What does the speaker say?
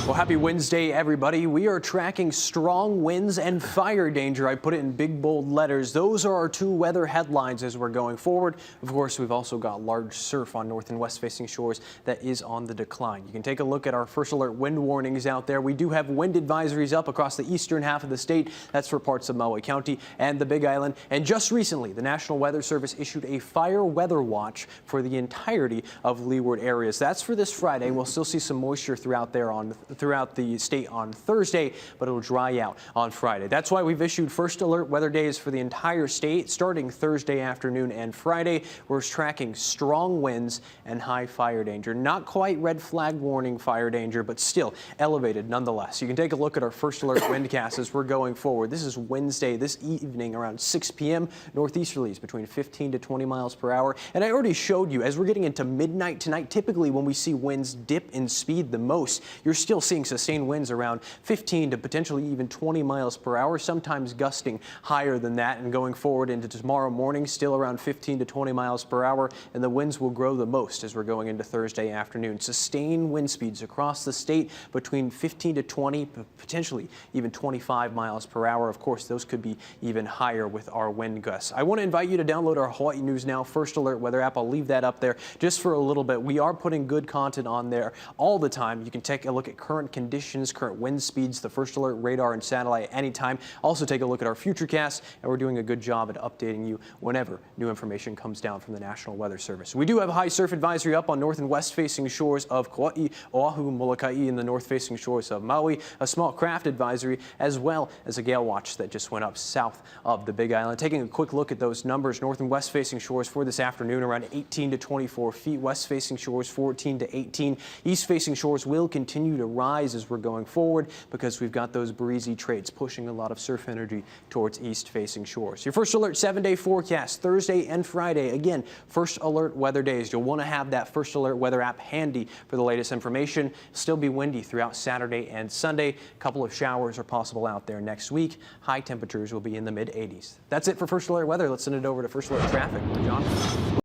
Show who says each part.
Speaker 1: Well, happy Wednesday, everybody. We are tracking strong winds and fire danger. I put it in big, bold letters. Those are our two weather headlines as we're going forward. Of course, we've also got large surf on north and west facing shores that is on the decline. You can take a look at our first alert wind warnings out there. We do have wind advisories up across the eastern half of the state. That's for parts of Maui County and the Big Island. And just recently, the National Weather Service issued a fire weather watch for the entirety of leeward areas. That's for this Friday. We'll still see some moisture throughout the state on Thursday, but it'll dry out on Friday. That's why we've issued first alert weather days for the entire state starting Thursday afternoon and Friday. We're tracking strong winds and high fire danger. Not quite red flag warning fire danger, but still elevated nonetheless. You can take a look at our first alert windcast as we're going forward. This is Wednesday this evening around 6 p.m. Northeasterlies between 15 to 20 miles per hour. And I already showed you as we're getting into midnight tonight, typically when we see winds dip in speed the most, you're still seeing sustained winds around 15 to potentially even 20 miles per hour, sometimes gusting higher than that. And going forward into tomorrow morning, still around 15 to 20 miles per hour. And the winds will grow the most as we're going into Thursday afternoon. Sustained wind speeds across the state between 15 to 20, potentially even 25 miles per hour. Of course, those could be even higher with our wind gusts. I want to invite you to download our Hawaii News Now First Alert weather app. I'll leave that up there just for a little bit. We are putting good content on there all the time. You can take a look at current conditions, current wind speeds, the First Alert radar and satellite anytime. Also take a look at our futurecast, and we're doing a good job at updating you whenever new information comes down from the National Weather Service. We do have a high surf advisory up on north and west facing shores of Kauai, Oahu, Molokai, and the north facing shores of Maui, a small craft advisory, as well as a gale watch that just went up south of the Big Island. Taking a quick look at those numbers, north and west facing shores for this afternoon around 18 to 24 feet, west facing shores 14 to 18. East facing shores will continue to rise as we're going forward because we've got those breezy trades pushing a lot of surf energy towards east facing shores. Your First Alert 7-day forecast Thursday and Friday. Again, First Alert weather days. You'll want to have that First Alert weather app handy for the latest information. Still be windy throughout Saturday and Sunday. A couple of showers are possible out there next week. High temperatures will be in the mid 80s. That's it for First Alert weather. Let's send it over to First Alert traffic. John.